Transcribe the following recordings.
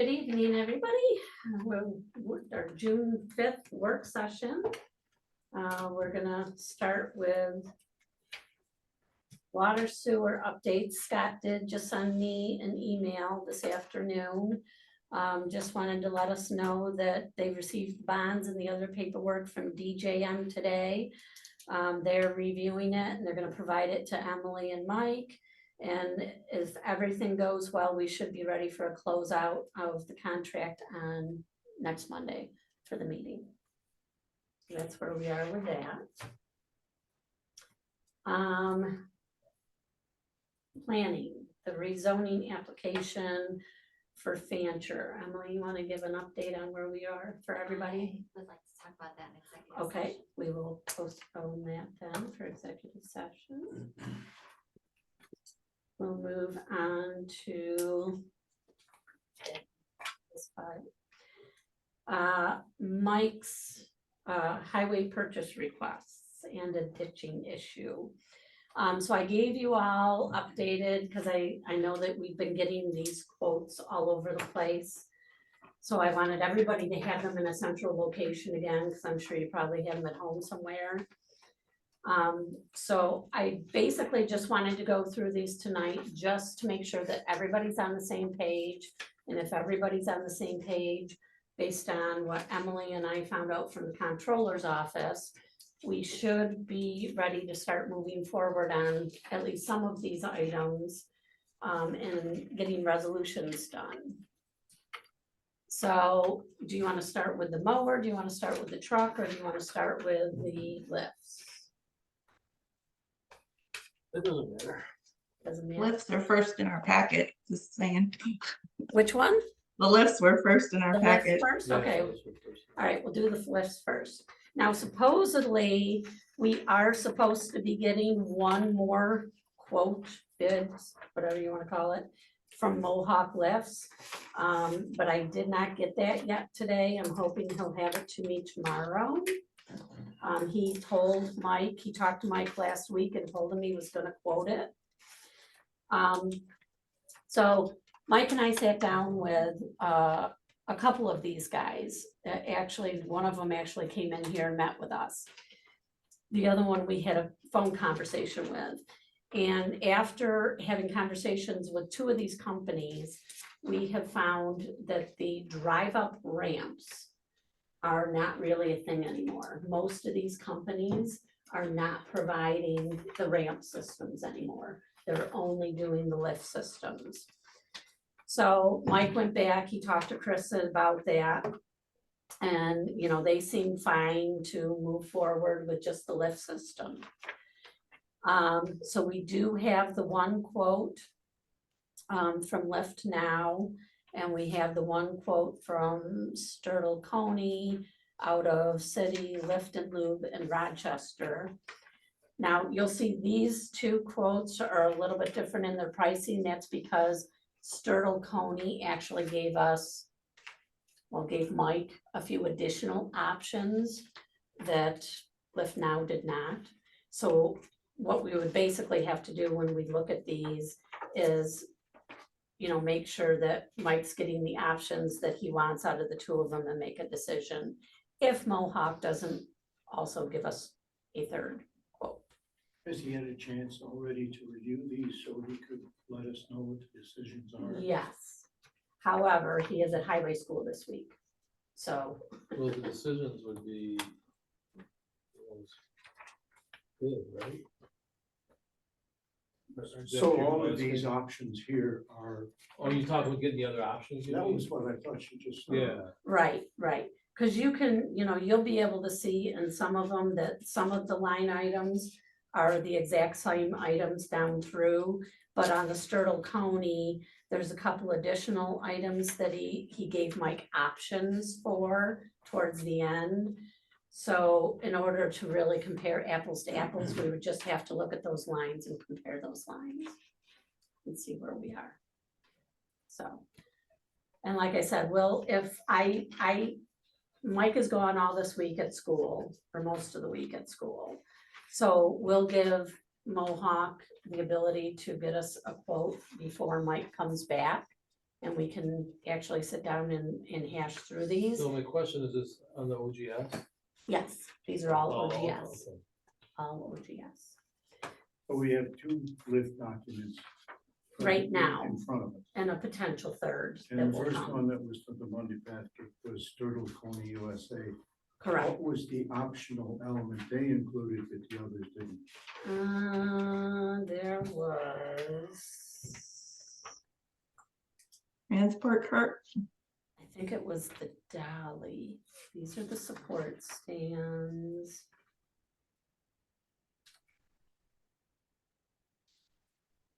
Good evening, everybody. Our June 5th work session. We're gonna start with water sewer updates. Scott did just send me an email this afternoon. Just wanted to let us know that they received bonds and the other paperwork from DJM today. They're reviewing it and they're gonna provide it to Emily and Mike. And if everything goes well, we should be ready for a closeout of the contract on next Monday for the meeting. So that's where we are with that. Planning, the rezoning application for Fancher. Emily, you want to give an update on where we are for everybody? I would like to talk about that in executive Okay, session. we will postpone that then for executive session. We'll move on to this part. Mike's highway purchase requests and a ditching issue. So I gave you all updated, because I know that we've been getting these quotes all over the place. So I wanted everybody to have them in a central location again, because I'm sure you probably have them at home somewhere. So I basically just wanted to go through these tonight, just to make sure that everybody's on the same page. And if everybody's on the same page, based on what Emily and I found out from the comptroller's office, we should be ready to start moving forward on at least some of these items, and getting resolutions done. So do you want to start with the mower? Do you want to start with the truck, or do you want to start with the lifts? It doesn't matter. Doesn't matter. Lifts are first in our packet, just saying. Which one? The lifts were first in our The lifts packet. first? Yeah, Okay, that's what first. all right, we'll do the lifts first. Now supposedly, we are supposed to be getting one more quote, bids, whatever you want to call it, from Mohawk Lifts. But I did not get that yet today. I'm hoping he'll have it to me tomorrow. He told Mike, he talked to Mike last week and told him he was gonna quote it. So Mike and I sat down with a couple of these guys. Actually, one of them actually came in here and met with us. The other one we had a phone conversation with. And after having conversations with two of these companies, we have found that the drive-up ramps are not really a thing anymore. Most of these companies are not providing the ramp systems anymore. They're only doing the lift systems. So Mike went back, he talked to Chris about that. And, you know, they seem fine to move forward with just the lift system. So we do have the one quote from Lift Now, and we have the one quote from Sturtle Coney out of City Lift and Lube in Rochester. Now, you'll see these two quotes are a little bit different in their pricing. That's because Sturtle Coney actually gave us, well, gave Mike a few additional options that Lift Now did not. So what we would basically have to do when we look at these is, you know, make sure that Mike's getting the options that he wants out of the two of them and make a decision. If Mohawk doesn't also give us a third quote. Has he had a chance already to review these so he could let us know what the decisions are? Yes. However, he is at highway school this week. So, Well, the decisions would be. Good, right? So all of these options here are, Oh, you talking about getting the other options? you that mean? was what I thought you just said. Yeah, right. Cause you can, you know, you'll be able to see in some of them that some of the line items are the exact same items down through. But on the Sturtle Coney, there's a couple additional items that he gave Mike options for towards the end. So in order to really compare apples to apples, we would just have to look at those lines and compare those lines and see where we are. So, and like I said, well, if Mike is gone all this week at school, or most of the week at school. So we'll give Mohawk the ability to get us a quote before Mike comes back. And we can actually sit down and hash through these. So my question is this on the OGS? Yes, these are all Oh, OGS, okay. all OGS. But we have two lift documents. Right now. In front of us. And a potential third that And the will first come. one that was to the Monday basket was Sturtle Coney USA. Correct. What was the optional element they included that the others didn't? There was, Transport cart. I think it was the dolly. These are the support stands.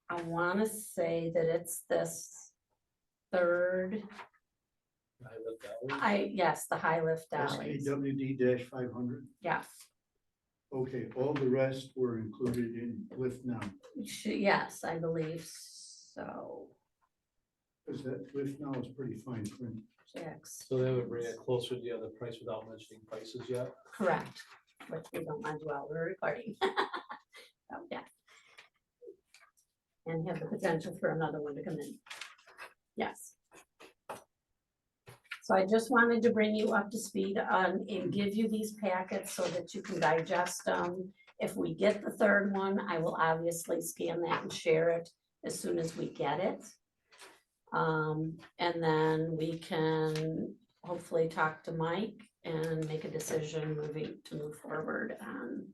I wanna say that it's this third, I looked at it. yes, the high lift dollies. SKWD 500. Yes, Okay, all the rest were included in lift now. yes, I believe so. Because that lift now is pretty fine print. Jack's, So they would bring it closer to the other price without mentioning prices yet? correct, which we don't want to do while we're recording. So, yeah. And have the potential for another one to come in. Yes. So I just wanted to bring you up to speed on and give you these packets so that you can digest them. If we get the third one, I will obviously scan that and share it as soon as we get it. And then we can hopefully talk to Mike and make a decision to move forward on.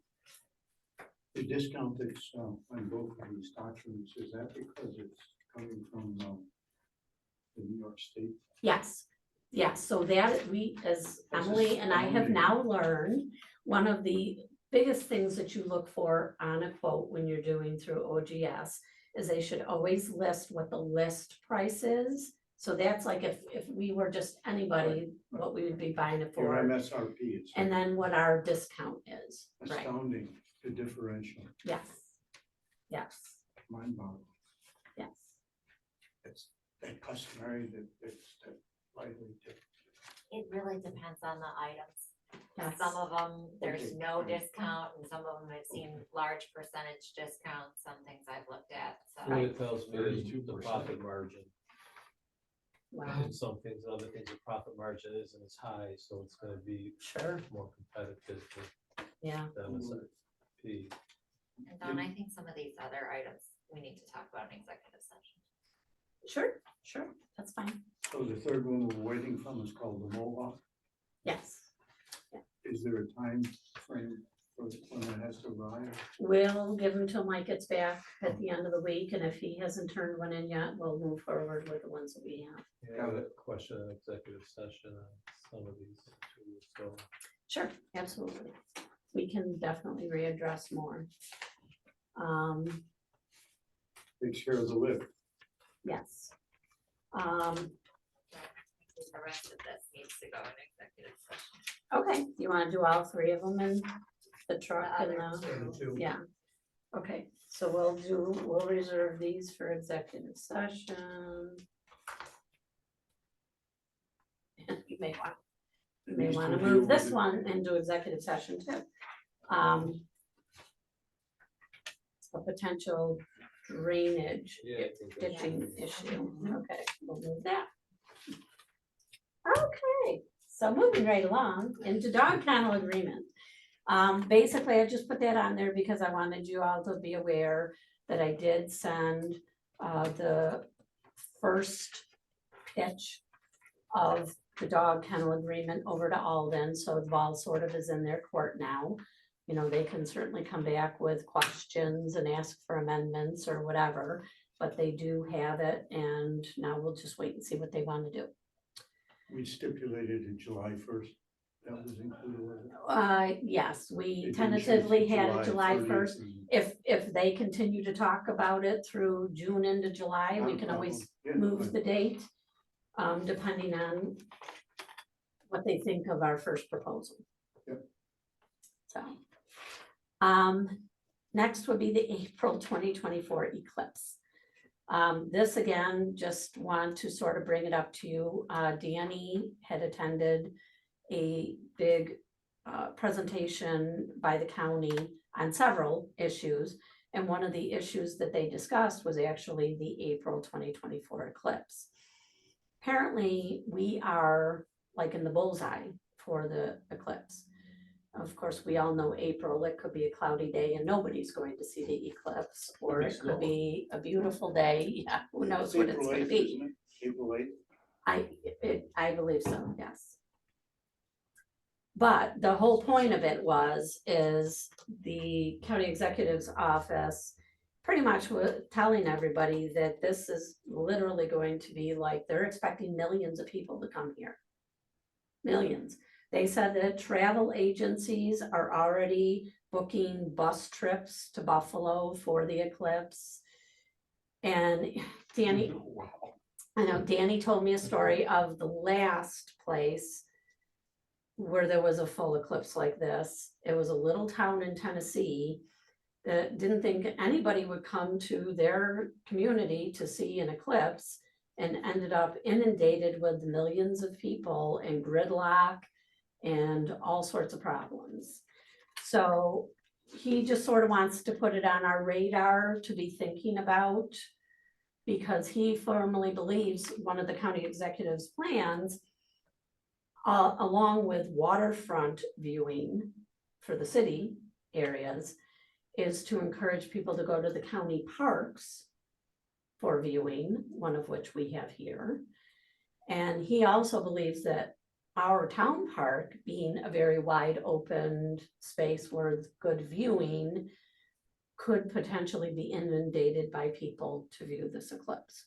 The discount that's on both of these documents, is that because it's coming from the New York State? Yes, yes, so that we, as This is Emily and I have astounding. now learned, one of the biggest things that you look for on a quote when you're doing through OGS is they should always list what the list price is. So that's like if we were just anybody, Right. what we would be buying it Your for, MSRP, it's and then what our discount is, right? astounding, the differential, Yes, yes, mind boggling. yes, It's that customary that it's that widely different. It really depends on the items. yes. Some of them, there's Okay, no fine. discount, and some of them I've seen large percentage discounts, some things I've looked at, so. What it tells me is 32%. the profit margin. Wow, And some things, other things, the profit margin isn't as high, so it's gonna be sure, more competitive yeah, to MSRP. And Don, I think some of these other items, we need to talk about in executive session. sure, that's fine, So the third one we're waiting from is called the Mohawk. yes. Is there a time frame for when that has to arrive? We'll give him till Mike gets back at the end of the week, and if he hasn't turned one in yet, we'll move forward with the ones that we have. Yeah, I have a question in executive session on some of these too, so. Sure, absolutely. We can definitely readdress more. Takes care of the lift. Yes. The rest of this needs to go in executive session. Okay, you wanna do all three of them in the truck The and other the, yeah. Okay, so we'll reserve these for executive session. You may These wanna two move deal this with it. one into executive session too. A potential drainage Yeah, I think that's- ditching issue. Okay, we'll move that. Okay, so moving right along into dog kennel agreement. Basically, I just put that on there because I wanted you all to be aware that I did send the first pitch of the dog kennel agreement over to Alden, so the ball sort of is in their court now. You know, they can certainly come back with questions and ask for amendments or whatever, but they do have it, and now we'll just wait and see what they want to do. We stipulated in July 1st. That was included with it. Yes, They we didn't change tentatively to had it July 30th first. and- If they continue to talk about it through June into July, Not we a can always problem. Yeah, move fine. the date, depending on what they think of our first proposal. Yep. So, next would be the April 2024 eclipse. This again, just want to sort of bring it up to you. Danny had attended a big presentation by the county on several issues. And one of the issues that they discussed was actually the April 2024 eclipse. apparently we are like in the bullseye for the eclipse. Of course, we all know April, it could be a cloudy day and nobody's going to see the eclipse, or be it snow. could be a beautiful day. Yeah, who knows what it's April gonna 8th, be. isn't it? April 8th. I believe so, yes. But the whole point of it is the county executive's office pretty much was telling everybody that this is literally going to be like, they're expecting millions of people to come here. Millions. They said that travel agencies are already booking bus trips to Buffalo for the eclipse. And Danny, Wow. I know Danny told me a story of the last place where there was a full eclipse like this. It was a little town in Tennessee that didn't think anybody would come to their community to see an eclipse, and ended up inundated with millions of people and gridlock and all sorts of problems. So he just sort of wants to put it on our radar to be thinking about, because he firmly believes one of the county executive's plans, along with waterfront viewing for the city areas, is to encourage people to go to the county parks for viewing, one of which we have here. And he also believes that our town park, being a very wide open space where good viewing, could potentially be inundated by people to view this eclipse.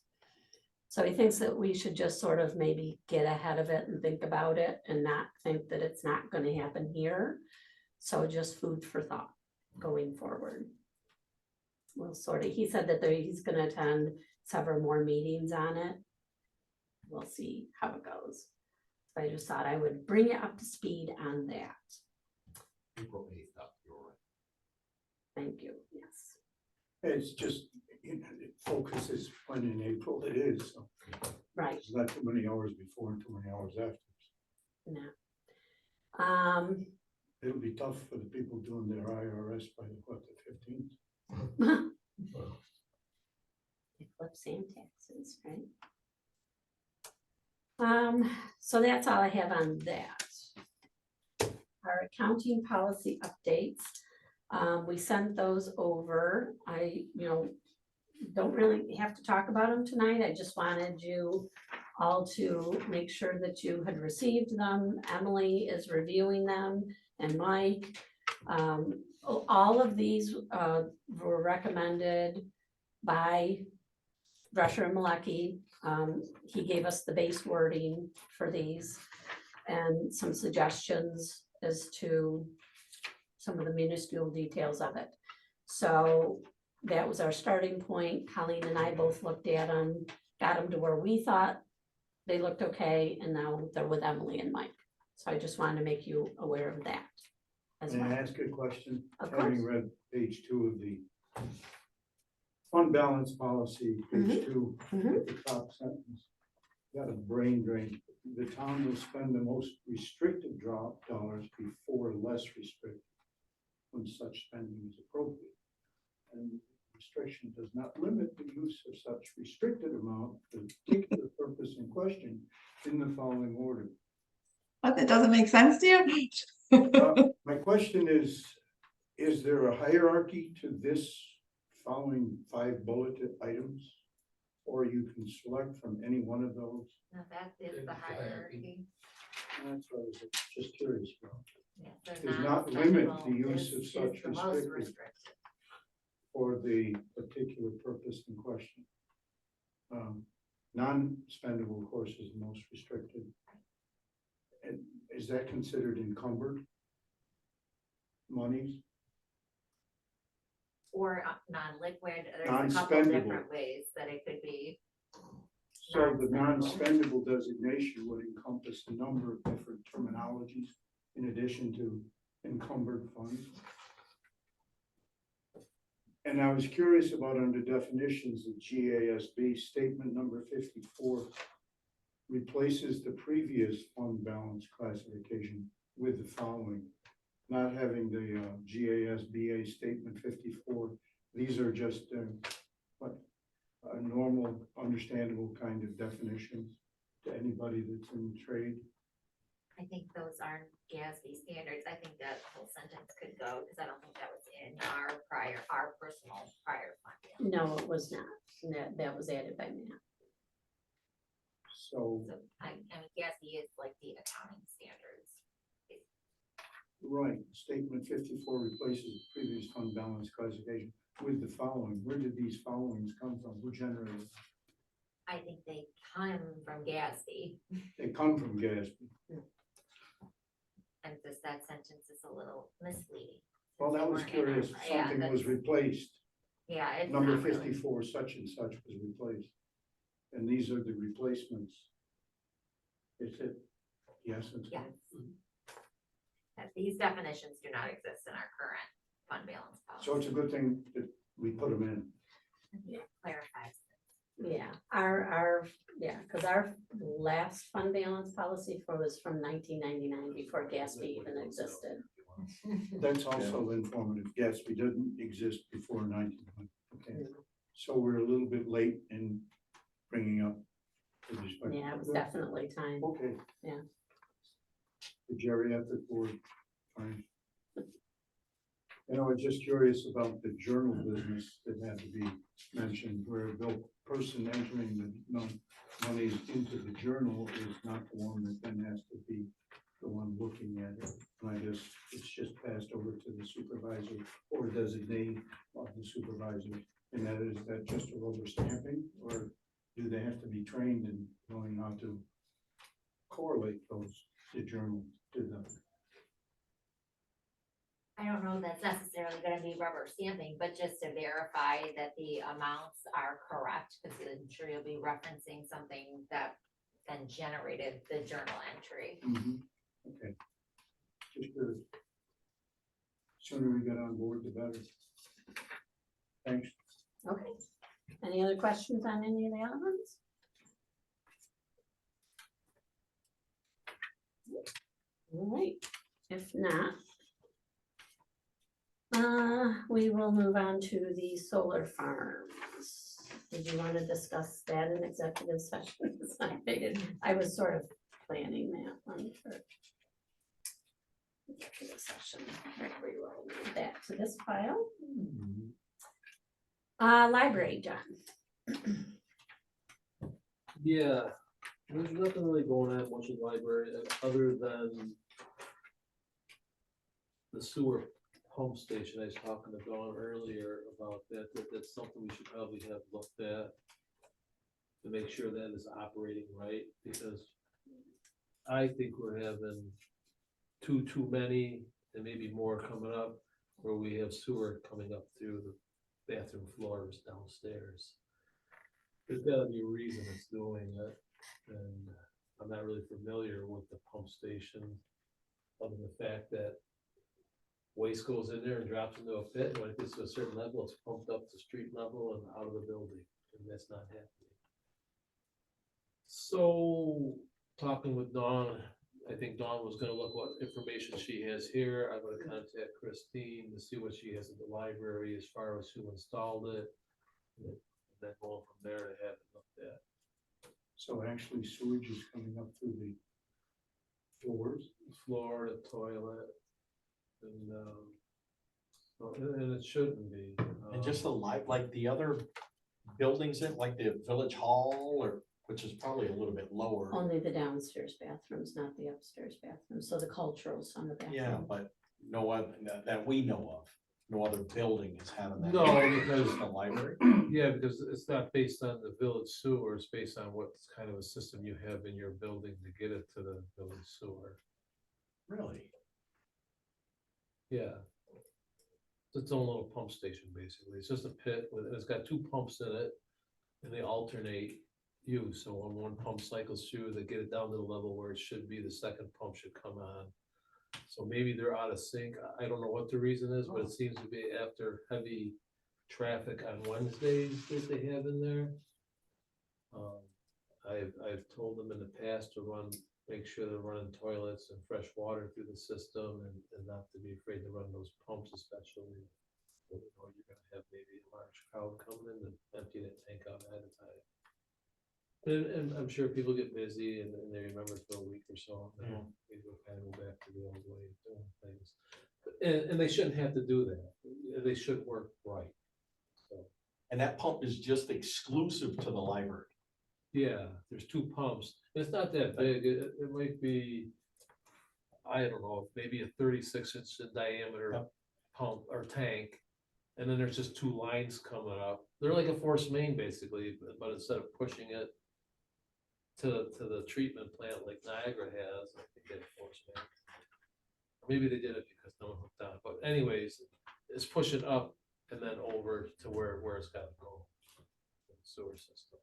So he thinks that we should just sort of maybe get ahead of it and think about it and not think that it's not going to happen here. So just food for thought going forward. Well, sort of, he said that he's going to attend several more meetings on it. We'll see how it goes. So I just thought I would bring you up to speed on that. April 8th, you're right. Thank you, yes. It's just, it focuses when in April it is. So Right, it's not too many hours before and too many hours after. no. It'll be tough for the people doing their IRS by the 15th. Eclipse and taxes, right? So that's all I have on that. Our accounting policy updates, we sent those over. I, don't really have to talk about them tonight. I just wanted you all to make sure that you had received them. Emily is reviewing them, and Mike. All of these were recommended by Drescher and Malecki. He gave us the base wording for these and some suggestions as to some of the minuscule details of it. So that was our starting point. Colleen and I both looked at them, got them to where we thought they looked okay, and now they're with Emily and Mike. So I just wanted to make you aware of that as May I well. ask a question? Of Having read page 2 of the fund balance policy, page 2, Mhm. at the top sentence. Got a brain drain. The town will spend the most restricted dollars before less restricted when such spending is appropriate. And restriction does not limit the use of such restricted amount for the particular purpose in question in the following order. But that doesn't make sense to you? My question is there a hierarchy to this following 5 bulleted items? Or you can select from any one of those? No, that is the hierarchy. That's what I was just curious about. Yeah, so Does not limit the non-spendable use of is such the most restricted restricted. for the particular purpose in question. Non-spendable, of course, is the most restricted. And is that considered encumbered monies? Or non-liquid, there's a couple Non-spendable. different ways that it could be. So the Non-spendable. non-spendable designation would encompass a number of different terminologies in addition to encumbered funds. And I was curious about under definitions, the GASB statement number 54 replaces the previous fund balance classification with the following. Not having the GASBA statement 54, these are just what a normal, understandable kind of definitions. to anybody that's in trade? I think those aren't GASB standards. I think that whole sentence could go, because I don't think that was in our personal prior fund. No, it was not. That was added by Matt. So, So I mean, GASB is like the accounting standards. right, statement 54 replaces previous fund balance classification with the following. Where did these followings come from? Who generated them? I think they come from GASB, They come from GASB. and just that sentence is a little misleading. Well, since that they was weren't in our- curious. yeah, Something was that's- replaced. Yeah, it's Number not really. 54, such and such was replaced. And these are the replacements. Is it? Yes, it's. Yes. That these definitions do not exist in our current fund balance policy. So it's a good thing that we put them in. Clarifies. Yeah, because our last fund balance policy was from 1999, before GASB even existed. That's also informative. GASB didn't exist before 1900. Okay. So we're a little bit late in bringing up. with respect- Yeah, it was definitely time. Okay. Yeah. The geriatric board, fine. You know, I'm just curious about the journal business that had to be mentioned, where the person entering the monies into the journal is not the one that then has to be the one looking at it. And I guess it's just passed over to the supervisor or designate of the supervisor. And that just a rubber stamping, or do they have to be trained in knowing how to correlate the journal to them? I don't know if that's necessarily gonna be rubber stamping, but just to verify that the amounts are correct, because I'm sure you'll be referencing something that then generated the journal entry. Okay. Just curious. Sooner we get on board, the better. Thanks. Okay. Any other questions on any of the other ones? All right, if not, we will move on to the solar farms. Did you want to discuss that in executive session? I was sort of planning that one for executive session. We will move that to this file. Library, John. Yeah, there's nothing really going on much in the library, other than the sewer pump station. I was talking to Dawn earlier about that's something we should probably have looked at to make sure that is operating right, because I think we're having too many, and maybe more coming up, where we have sewer coming up through the bathroom floors downstairs. There's gotta be a reason it's doing it, and I'm not really familiar with the pump station, other than the fact that waste goes in there and drops into a pit, and when it gets to a certain level, it's pumped up to street level and out of the building, and that's not happening. So, talking with Dawn, I think Dawn was gonna look what information she has here. I'm gonna contact Christine to see what she has at the library as far as who installed it. And then going from there to have it looked at. So actually sewage is coming up through the floors. Floor, the toilet, and, and it shouldn't be. And just the like the other buildings, like the village hall, or, which is probably a little bit lower. Only the downstairs bathrooms, not the upstairs bathrooms, so the cultural center Yeah, bathroom. but no other, that we know of, no other building is having that. No, because- Just the library. Yeah, because it's not based on the village sewer, it's based on what kind of a system you have in your building to get it to the village sewer. Really? Yeah. It's its own little pump station, basically. It's just a pit with, and it's got two pumps in it, and they alternate use. So when one pump cycles through, they get it down to the level where it should be, the second pump should come on. So maybe they're out of sync. I don't know what the reason is, but it seems to be after heavy traffic on Wednesdays that they have in there. I've told them in the past to make sure they're running toilets and fresh water through the system, and not to be afraid to run those pumps, especially when you know you're gonna have maybe a large crowd coming in to empty that tank out ahead of time. And I'm sure people get busy and they remember for a week or so, and then Mhm. we go kind of go back to the old way of doing things. And they shouldn't have to do that. They should work right. So, And that pump is just exclusive to the library. yeah, there's two pumps. It's not that big. It might be, I don't know, maybe a 36 inch in diameter Yep. pump or tank. And then there's just two lines coming up. They're like a force main basically, but instead of pushing it to the treatment plant like Niagara has, I think they have force main. Or maybe they did it because no one hooked on it, but anyways, it's pushing up and then over to where it's gotta go. Sewer system.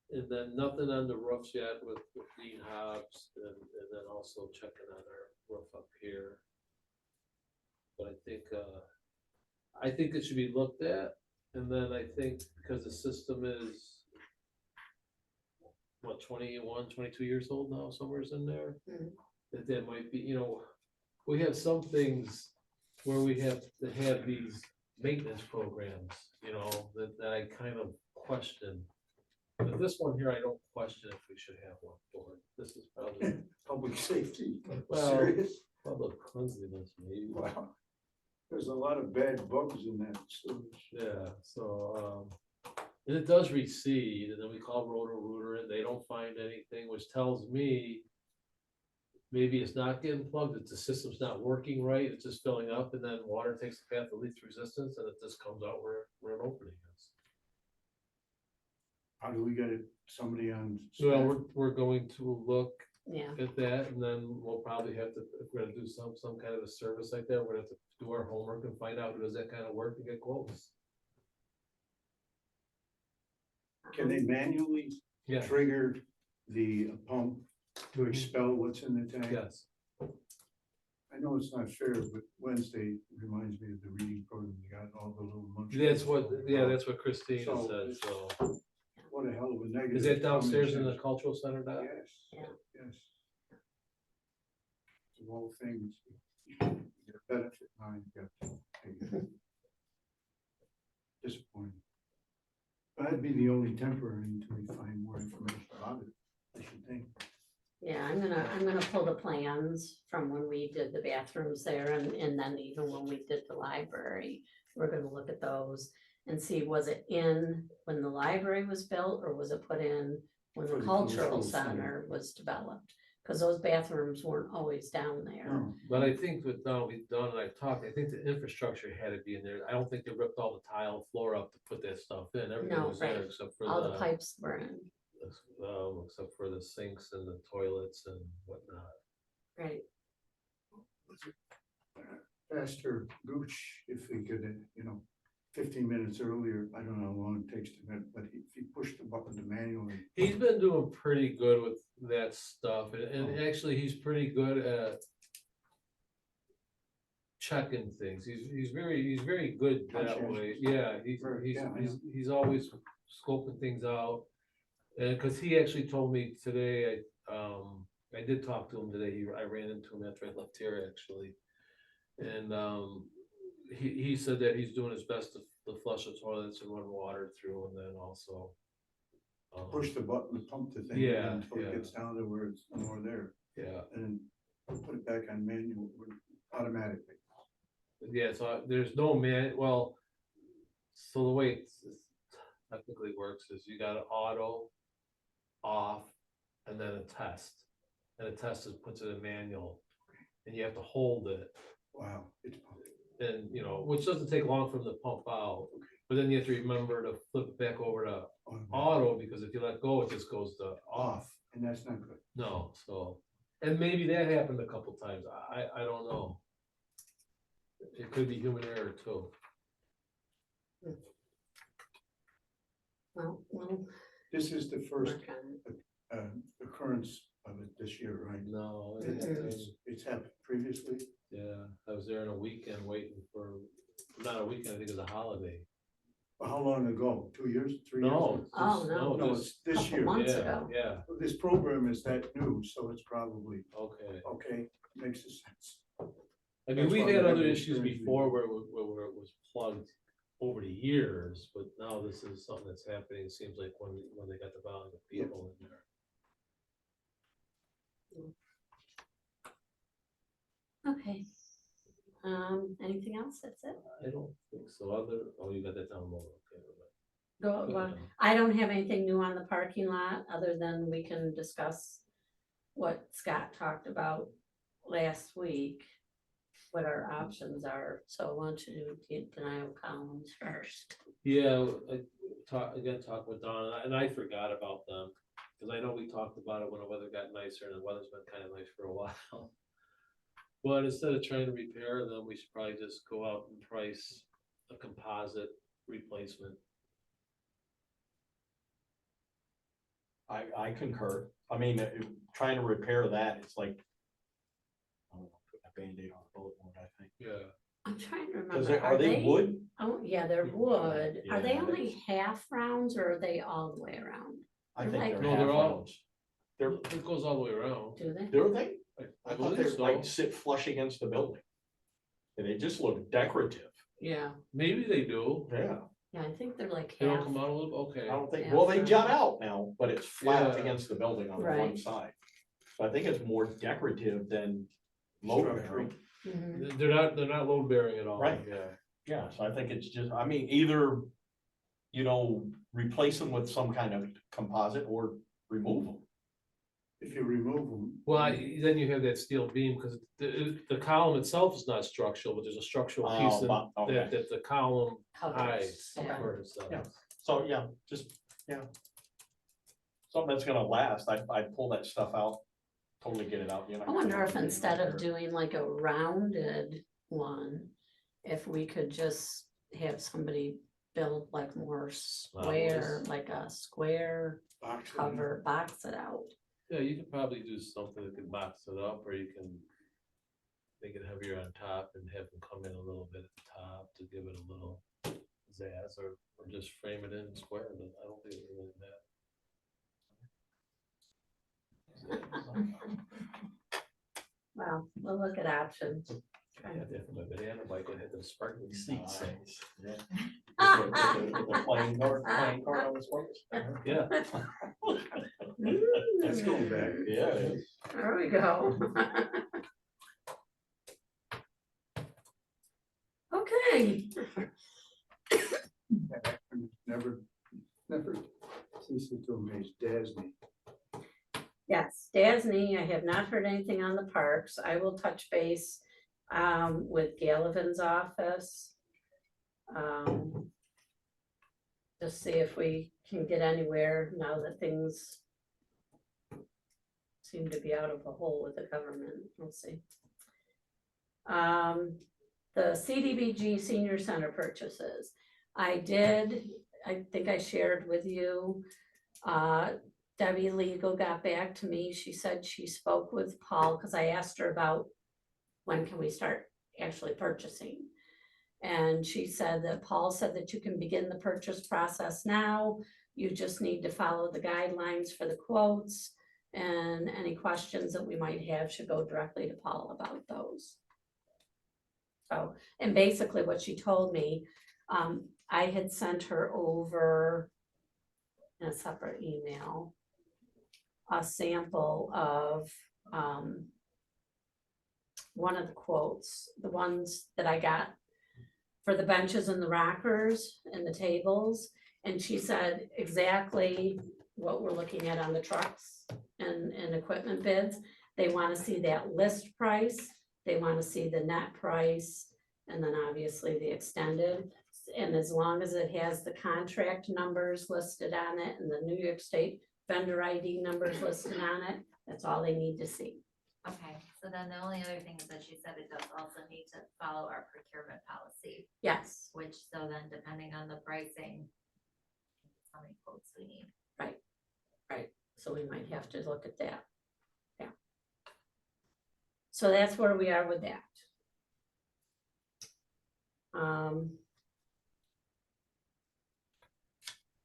And then nothing on the roofs yet with Dean Hobbs and then also checking on our roof up here. But I think it should be looked at, and then I think because the system is what, 21, 22 years old now, somewhere's in there. Mhm. That might be, we have some things where we have to have these maintenance programs, that I kind of question. But this one here, I don't question if we should have one for it. This is probably Public safety, Well- serious, public cleanliness, maybe. wow. There's a lot of bad bugs in that sewage. Yeah, so, and it does recede, and then we call Roto-Rooter, and they don't find anything, which tells me maybe it's not getting plugged, it's the system's not working right, it's just filling up, and then water takes the path of least resistance, and it just comes out where an opening is. How do we get it, somebody on? Well, staff? we're going to look Yeah, at that, and then we'll probably have to, if we're gonna do some kind of a service like that, we're gonna have to do our homework and find out who does that kind of work and get quotes. Can they manually Yeah, trigger the pump to expel what's in the tank? yes, I know it's not fair, but Wednesday reminds me of the reading program, you got all the little munchkins. that's what Christina So, said, so. What a hell of a negative. Is that downstairs in the comment. cultural center, Doc? Yes, Yeah. yes. The whole thing, your benefit line, you got to take it. Disappointing. That'd be the only temporary until we find more information about it, I should think. yeah, I'm gonna pull the plans from when we did the bathrooms there and then even when we did the library. We're gonna look at those and see, was it in when the library was built or was it put in when For the the cultural cultural center. center was developed? Cause those bathrooms weren't always down there. No, But I think with Don and I talked, I think the infrastructure had to be in there. I don't think they ripped all the tile floor up to put that stuff in. Everything No, was there right. except for All the pipes were in, except for the sinks and the toilets and whatnot. right? Pastor Gooch, if he could, 15 minutes earlier, I don't know how long it takes to minute, but if he pushed the button to manually. He's been doing pretty good with that stuff, and actually, he's pretty good at checking things. He's very good that way. Conscientious. Yeah, Yeah, he's always scoping things out. And cause he actually told me today, I did talk to him today. I ran into him after I left here actually. And, he said that he's doing his best to flush the toilets and run water through, and then also. Push the button to pump the thing Yeah, until yeah. it gets down to where it's no more there, Yeah, and then put it back on manual automatically. yeah, so there's no so the way it technically works is you got an auto, off, and then a test. And a test puts it in manual, and you have to hold it, Wow, it's pumping. and, which doesn't take long for them to pump out. But then you have to remember to flip it back over to automatic. auto, because if you let go, it just goes to off. And that's not good. No, so, and maybe that happened a couple times, I don't know. It could be human error too. Well, This is the first work on it. occurrence of it this year, right? No, It's happened previously. yeah, I was there on a weekend waiting for, not a weekend, I think it was a holiday. Well, how long ago? 2 years, 3 years? No. Oh, no. No, it's this Couple year. months Yeah, ago. yeah, This program is that new, so it's probably, okay. okay, makes sense. I mean, That's we've why we had have other the issues experience we before do. where it was plugged over the years, but now this is something that's happening, it seems like when they got the volume of people in there. Okay. Anything else? That's it? I don't think so, oh, you got that down low, okay. Go, Put it well, down. I don't have anything new on the parking lot, other than we can discuss what Scott talked about last week, what our options are. So why don't you get denial columns first? Yeah, talk with Don, and I forgot about them, cause I know we talked about it when the weather got nicer, and the weather's been kind of nice for a while. But instead of trying to repair them, we should probably just go out and price a composite replacement. I concur. I mean, trying to repair that, it's like, I don't know, putting a Band-Aid on a bullet wound, I think. Yeah. I'm trying to Cause remember. are they wood? Oh, yeah, they're wood. Are they Yeah. only half rounds or are they all the way around? I They're think like- they're No, half they're all- rounds. They're, It goes all the way around. Do they? do they? I I thought believe they so. like sit flush against the building. And they just look decorative. Yeah, Maybe they do. Yeah, yeah, I think they're like They don't half. come out a little, okay. I don't think, Yeah, well, they for- jut out now, but it's flat Yeah. against the building on the one Right. side. So I think it's more decorative than load Structural. bearing. Mhm. They're not load bearing at all. Right. Yeah. Yeah, so I think it's just, I mean, either, you know, replace them with some kind of composite or remove them. If you remove them. Well, then you have that steel beam, because the column itself is not structural, but there's a structural piece Oh, but- okay. that the column Covers, hides. yeah. for itself. Yeah. So, yeah, just, yeah. Something that's gonna last, I'd pull that stuff out, totally get it out, you know. I wonder if instead of doing like a rounded one, if we could just have somebody build like more square, like a square Box them. cover, box it out. Yeah, you could probably do something that could box it up, or you can make it heavier on top and have them come in a little bit at the top to give it a little zazz, or just frame it in square, but I don't think it's really that. Well, we'll look at options. I had that for my banana bike, I had those sparkly seats. Yeah. The playing card on the spokes. Yeah. That's going back. Yeah, it is. There we go. Okay, Never ceases to amaze Dasney. yes, Dasney, I have not heard anything on the parks. I will touch base with Gallivan's office. Just see if we can get anywhere now that things seem to be out of a hole with the government. We'll see. The CDBG Senior Center purchases. I think I shared with you, Debbie Legal got back to me. She said she spoke with Paul, because I asked her about when can we start actually purchasing. And she said that Paul said that you can begin the purchase process now. You just need to follow the guidelines for the quotes. And any questions that we might have should go directly to Paul about those. So, and basically what she told me, I had sent her over in a separate email, a sample of, one of the quotes, the ones that I got for the benches and the rockers and the tables. And she said exactly what we're looking at on the trucks and equipment bids. They want to see that list price. They want to see the net price, and then obviously the extended. And as long as it has the contract numbers listed on it and the New York State vendor ID numbers listed on it, that's all they need to see. Okay, so then the only other thing is that she said it does also need to follow our procurement policy, Yes, which, so then depending on the pricing, how many quotes we need. right. So we might have to look at that. Yeah. So that's where we are with that.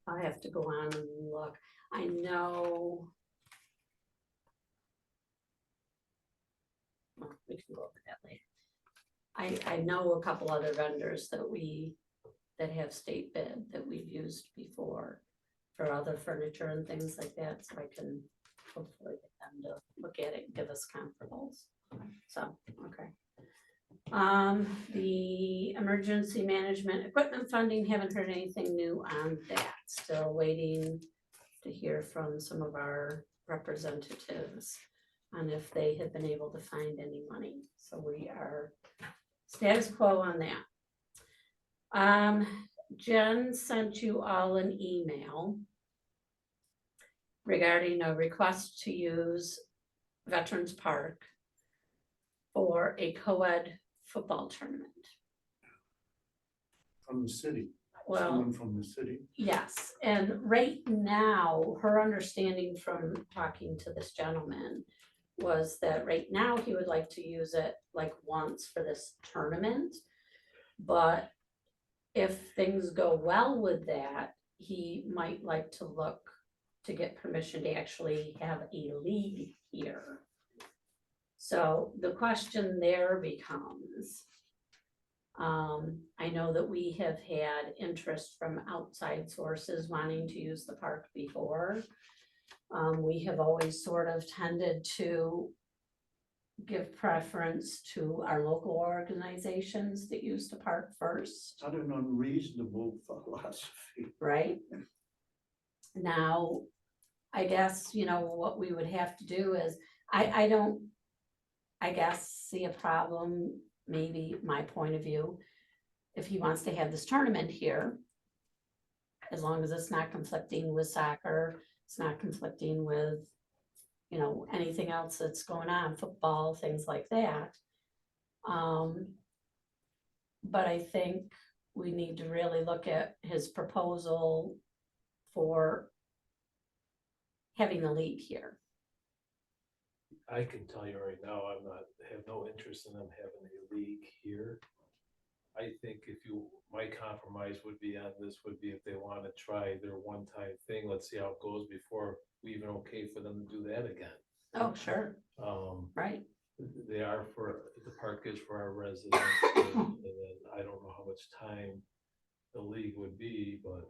I have to go on and look. I know. Well, we can go over that later. I know a couple other vendors that that have state bid that we've used before for other furniture and things like that, so I can hopefully get them to look at it and give us comparables. So, okay. The emergency management equipment funding, haven't heard anything new on that, still waiting to hear from some of our representatives on if they have been able to find any money, so we are status quo on that. Jen sent you all an email regarding a request to use Veterans Park for a co-ed football tournament. From the city, Well, someone from the city. yes, and right now, her understanding from talking to this gentleman was that right now he would like to use it like once for this tournament. But if things go well with that, he might like to look to get permission to actually have a league here. So the question there becomes, I know that we have had interest from outside sources wanting to use the park before. We have always sort of tended to give preference to our local organizations that use the park first, Not an unreasonable philosophy. right? Now, I guess, you know, what we would have to do is, I don't, I guess, see a problem, maybe my point of view, if he wants to have this tournament here, as long as it's not conflicting with soccer, it's not conflicting with, you know, anything else that's going on, football, things like that. But I think we need to really look at his proposal for having the league here. I can tell you right now, have no interest in them having a league here. I think my compromise would be on this would be if they want to try their one-time thing, let's see how it goes before we even okay for them to do that again. Oh, sure, right, The park is for our residents, and then I don't know how much time the league would be, but,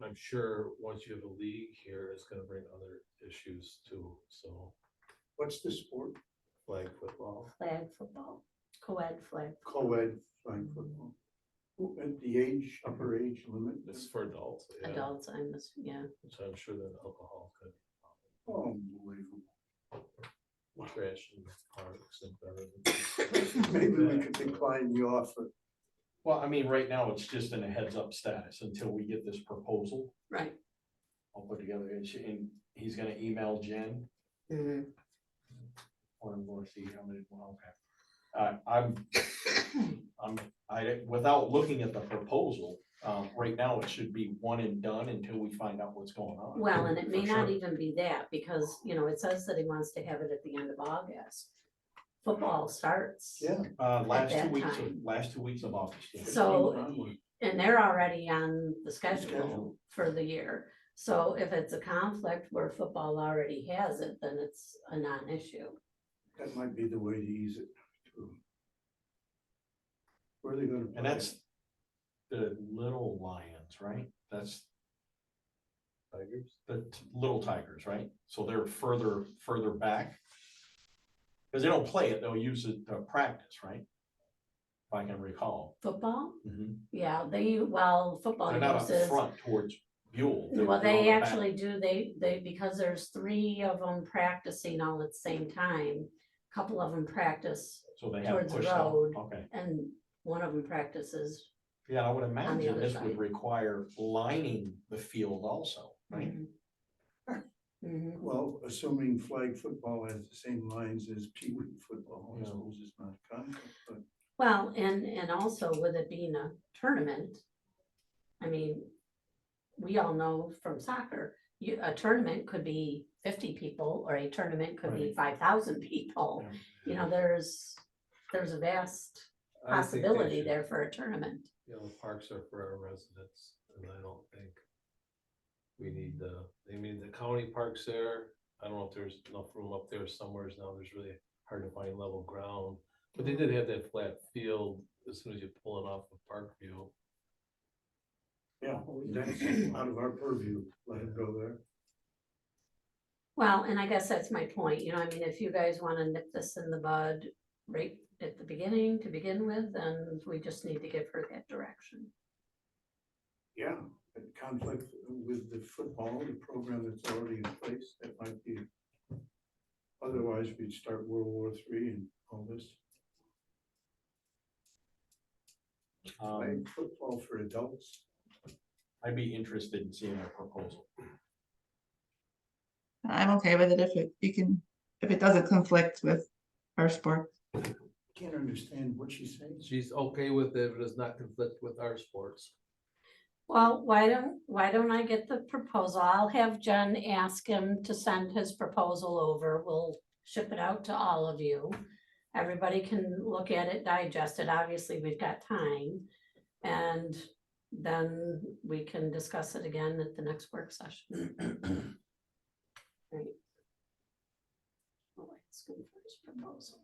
I'm sure once you have a league here, it's gonna bring other issues too, so What's the sport? flag football. flag football, co-ed flag. Co-ed flag football. At the age, upper age limit? It's for adults, yeah, Adults, yeah, so I'm sure that alcohol could Unbelievable. trash in parks and gardens. Maybe we could decline the offer. Well, I mean, right now, it's just in a heads up status until we get this proposal. right. I'll put together, and he's gonna email Jen. Or more, see how many, well, okay. Without looking at the proposal, right now, it should be one and done until we find out what's going on. Well, and it may For not sure. even be that, because, you know, it says that he wants to have it at the end of August. Football starts. Yeah. Last that 2 weeks, time. last 2 weeks of August, yes. So- 15th onward. And they're already on the schedule Schedule. for the year. So if it's a conflict where football already has it, then it's a non-issue. That might be the way to ease it too. Where are they gonna? And that's the Little Lions, right? That's Tigers? the Little Tigers, right? So they're further back. Because they don't play it, they'll use it to practice, right? If I can recall. Football, Mhm. yeah, football They're not up uses. front towards Buell. Well, they're on they the back. actually do, they, because there's 3 of them practicing all at the same time. A Couple of them practice So they have towards the pushed out, road. okay. and one of them practices. Yeah, I would imagine other this side. would require lining the field also, right? Mhm. Well, assuming flag football has the same lines as Pee Wee football, I Yeah. suppose it's not a conflict, but Well, and also with it being a tournament, I mean, we all know from soccer, a tournament could be 50 people, or a tournament could be Right. 5,000 people. Yeah. You know, there's a vast I think they possibility should- there for a tournament. You know, parks are for our residents, and I don't think we need the county parks there. I don't know if there's enough room up there somewhere now, there's really hard to find level ground. But they did have that flat field as soon as you pull it off of Parkview. Yeah, that's out of our purview, let it go there. Well, and I guess that's my point, you know, I mean, if you guys wanna nip this in the bud right at the beginning to begin with, then we just need to give her that direction. Yeah, in conflict with the football, the program that's already in place, that might be. Otherwise, we'd start World War III and all this. Playing football for adults. I'd be interested in seeing a proposal. I'm okay with it if it doesn't conflict with our sport. Can't understand what she's saying. She's okay with it, but does not conflict with our sports. Well, why don't I get the proposal? I'll have Jen ask him to send his proposal over. We'll ship it out to all of you. Everybody can look at it, digest it. Obviously, we've got time. And then we can discuss it again at the next work session. Right. Oh, it's good for his proposal.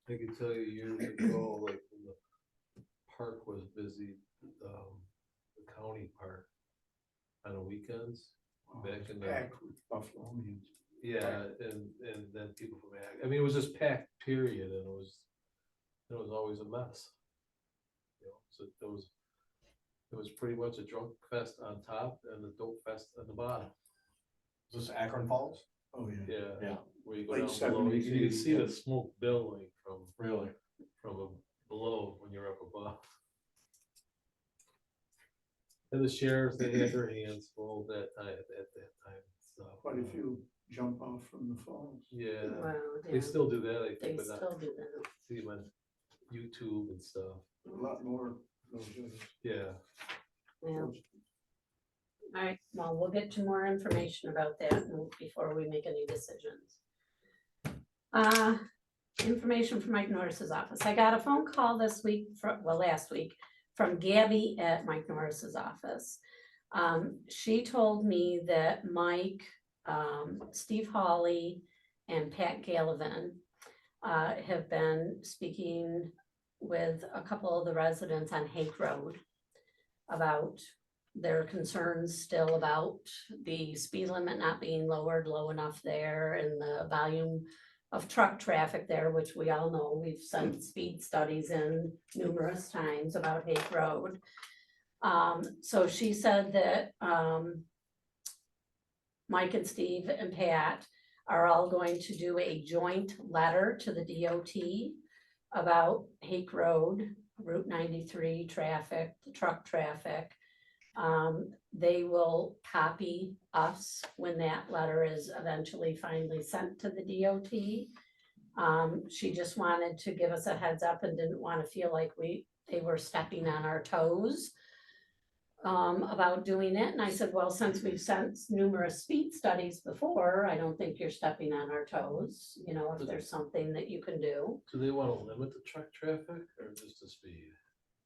I can tell you years ago, like when the park was busy, the county park on the weekends. Back in the- Back with Buffalonians. Yeah, and then people from I mean, it was just packed, period, and it was always a mess. You know, so it was pretty much a drunk fest on top and a dope fest at the bottom. Is this Akron Falls? Oh, yeah. Yeah. Yeah. Where you go Late down below, 70s, you can see the 80s, smoke billowing Really? from below when you're up above. And the sheriffs, they had their hands full at that time, so. But if you jump off from the falls. Yeah, Well, they yeah, still do that, I they think, but not still do that. see them on YouTube and stuff, A lot more. Those days. yeah. Yeah. All right, well, we'll get you more information about that before we make any decisions. Information from Mike Norris's office. I got a phone call this week, last week, from Gabby at Mike Norris's office. She told me that Mike, Steve Hawley, and Pat Gallivan have been speaking with a couple of the residents on Hake Road about their concerns still about the speed limit not being lowered low enough there and the volume of truck traffic there, which we all know, we've sent speed studies in numerous times about Hake Road. So she said that Mike and Steve and Pat are all going to do a joint letter to the DOT about Hake Road, Route 93 traffic, the truck traffic. They will copy us when that letter is eventually finally sent to the DOT. She just wanted to give us a heads up and didn't want to feel like they were stepping on our toes about doing it. And I said, well, since we've sent numerous speed studies before, I don't think you're stepping on our toes, you know, if there's something that you can do. Do they want to limit the truck traffic or just the speed?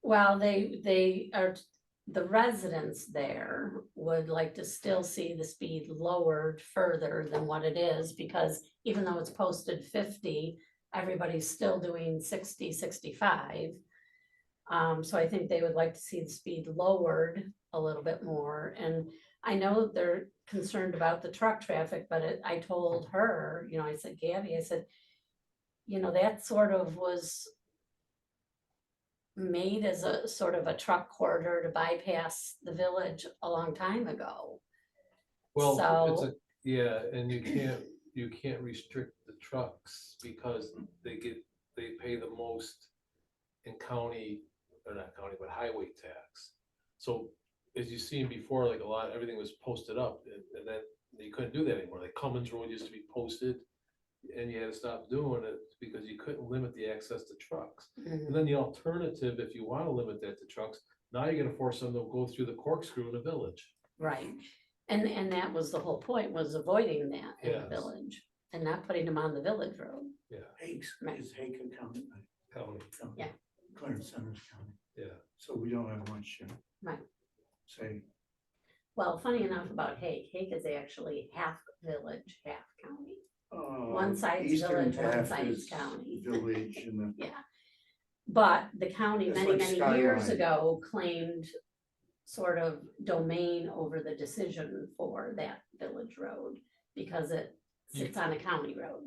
Well, they are, the residents there would like to still see the speed lowered further than what it is, because even though it's posted 50, everybody's still doing 60, 65. So I think they would like to see the speed lowered a little bit more. And I know they're concerned about the truck traffic, but I told her, you know, I said, Gabby, I said, you know, that sort of was made as a sort of a truck corridor to bypass the village a long time ago. Well, it's So- a, yeah, and you can't restrict the trucks because they pay the most in county, or not county, but highway tax. So as you seen before, like everything was posted up and then you couldn't do that anymore. Like Cummins Road used to be posted and you had to stop doing it because you couldn't limit the access to trucks. Mhm. And then the alternative, if you want to limit that to trucks, now you're gonna force them to go through the corkscrew in the village. Right, and that was the whole point, was avoiding that in the Yes. village and not putting them on the village road. Yeah, Hakes Right. is Hake County. county, Yeah. Clarence Centers County, yeah. so we don't have much. Right. Say, Well, funny enough about Hake is actually half village, half county. One side's eastern village, one half side's is county. Village and the, Yeah. But the county It's many, like many years Skyline. ago claimed sort of domain over the decision for that village road because it sits on a county road.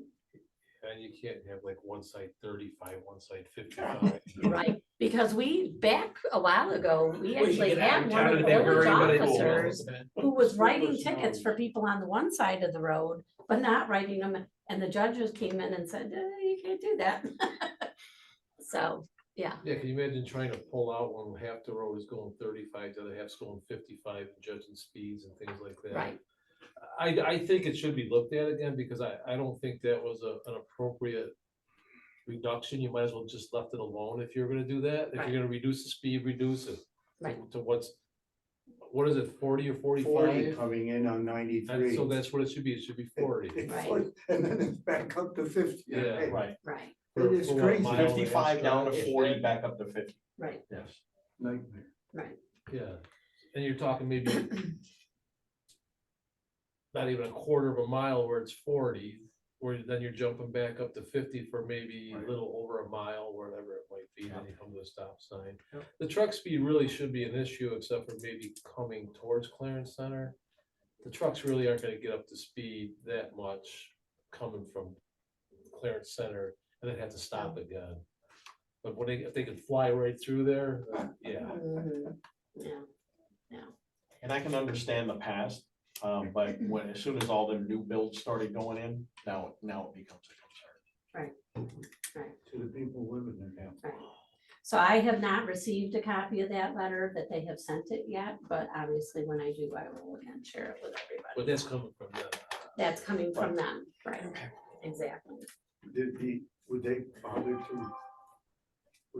And you can't have like one side 35, one side 55. Right, because we, back a while ago, we Well, you actually get out had of one town of in the a big village hurry, but it- officers who was writing Super tickets for snowy. people on the one side of the road, but not writing them, and the judges came in and said, you can't do that. So, yeah, Yeah, can you imagine trying to pull out when half the road is going 35, the other half's going 55, and judging speeds and things like that? right, I think it should be looked at again, because I don't think that was an appropriate reduction. You might as well just left it alone if you're gonna do that. If Right. you're gonna reduce the speed, reduce it. Right. To what is it, 40 or 40 45? coming in on 93. So that's what it should be. It should be 40. Right. And then it's back up to 50. Yeah, Hey, Right, right, For- It is for what, crazy. mile and a half 55 down to drive? 40, back up to 50, right, yes. Nightmare. right, Yeah, and you're talking maybe not even a quarter of a mile where it's 40, where then you're jumping back up to 50 for maybe a Right. little over a mile, wherever it might be, then you come to a stop sign. Yep. The truck speed really should be an issue, except for maybe coming towards Clarence Center. The trucks really aren't gonna get up to speed that much coming from Clarence Center and then have to stop again. But when if they could fly right through there, yeah. mhm, yeah, And I can understand the past, but when, as soon as all the new builds started going in, now it becomes a concern. To the people living there. right. So I have not received a copy of that letter that they have sent it yet, but obviously when I do, I will again share it with But everybody. that's coming from them. That's coming from them, right, exactly. Would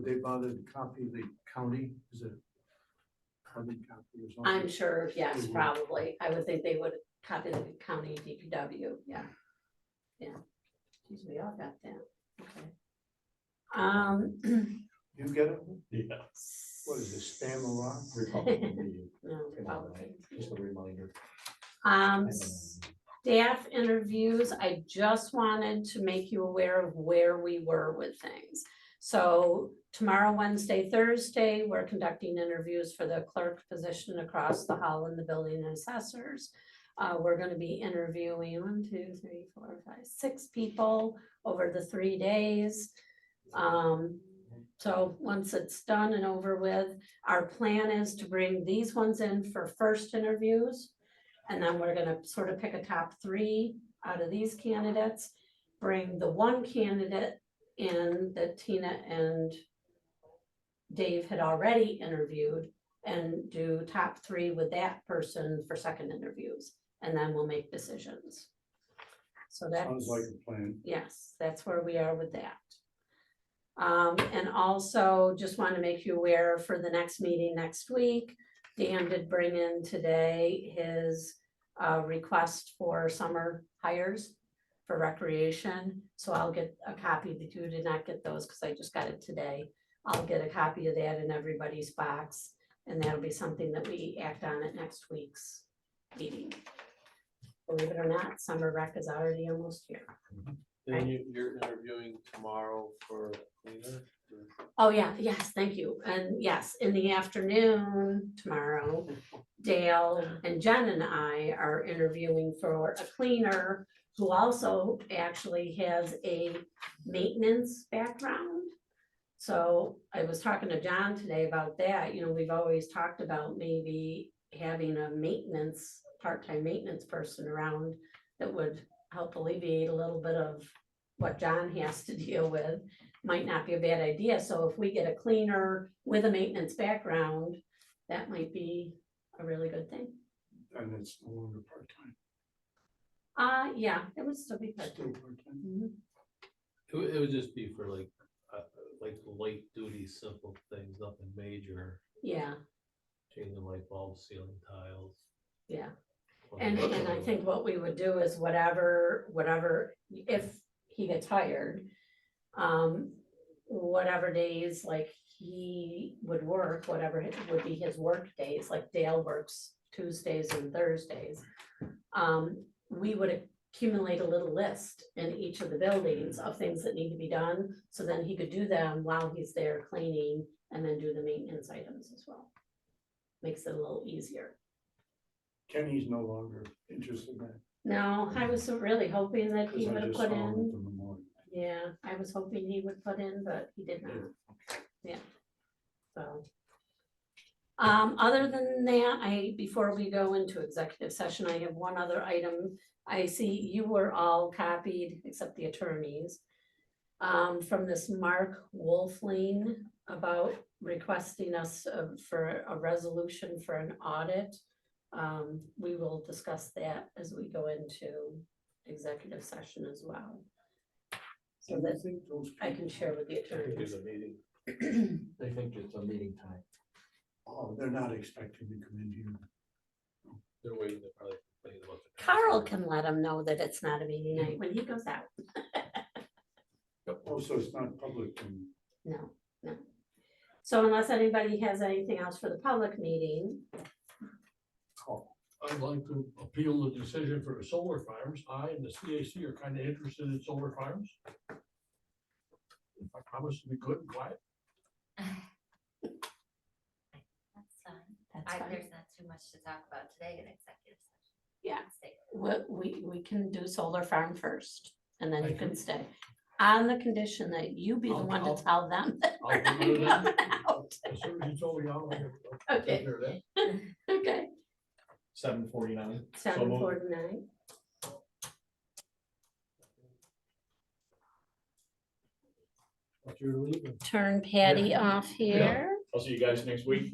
they bother to copy the county? Is it carbon copy or something? I'm sure, yes, Mhm. probably. I would think they would copy the county DPW, yeah. Yeah. Geez, we all got that, okay. You get it? Yeah. What is this, spam alarm? Republican meeting, No, come on, right? Republican. Just a reminder. Staff interviews, I just wanted to make you aware of where we were with things. So tomorrow, Wednesday, Thursday, we're conducting interviews for the clerk position across the hall in the building assessors. We're gonna be interviewing 1, 2, 3, 4, 5, 6 people over the 3 days. So once it's done and over with, our plan is to bring these ones in for first interviews. And then we're gonna sort of pick a top 3 out of these candidates, bring the one candidate in that Tina and Dave had already interviewed and do top 3 with that person for second interviews, and then we'll make decisions. So that's. Sounds like a plan. Yes, that's where we are with that. And also just want to make you aware for the next meeting next week, Dan did bring in today his request for summer hires for recreation. So I'll get a copy, the two did not get those because I just got it today. I'll get a copy of that in everybody's box, and that'll be something that we act on at next week's meeting. Believe it or not, summer rec is already almost here. And you're interviewing tomorrow for cleaner? Oh, yeah, yes, thank you. And yes, in the afternoon tomorrow, Dale and Jen and I are interviewing for a cleaner who also actually has a maintenance background. So I was talking to John today about that. You know, we've always talked about maybe having a maintenance, part-time maintenance person around that would help alleviate a little bit of what John has to deal with. Might not be a bad idea. So if we get a cleaner with a maintenance background, that might be a really good thing. And it's no longer part-time, Yeah, it would still be still part-time. part-time. Mhm. It would just be for like light duty, simple things, nothing major, Yeah, changing light bulbs, sealing tiles. yeah. And I think what we would do is whatever, if he gets hired, whatever days like he would work, whatever it would be his work days, like Dale works Tuesdays and Thursdays. We would accumulate a little list in each of the buildings of things that need to be done. So then he could do them while he's there cleaning and then do the maintenance items as well. Makes it a little easier. Kenny's no longer interested in that. No, I was really hoping that he Cause would I have just put saw him in. from the morning. Yeah, I was hoping he would put in, but he did not. Yeah. So. Other than that, before we go into executive session, I have one other item. I see you were all copied, except the attorneys. From this Mark Wolfling about requesting us for a resolution for an audit. We will discuss that as we go into executive session as well. So Do you that think those I can share with the I think attorneys. there's a meeting. They think it's a meeting time. Oh, they're not expecting to come in here. They're waiting to probably complain about the. Carl can let him know that it's not a meeting night when he goes out. Oh, so it's not public and No, no. So unless anybody has anything else for the public meeting, I'd like to appeal the decision for the solar farms. I and the CAC are kind of interested in solar farms. I promise to be good and quiet. That's fine. that's fine. There's not too much to talk about today in executive session. Yeah. Stay. We can do solar farm first and then you Thank can you. stay. On the condition that you be the one to I'll- tell them. that I'll we're do not that. out. As soon as you told me, I'll Okay. take care of that. Okay, 7:49. 7:49. But you're leaving. Turn Patty off here. I'll see you guys next week.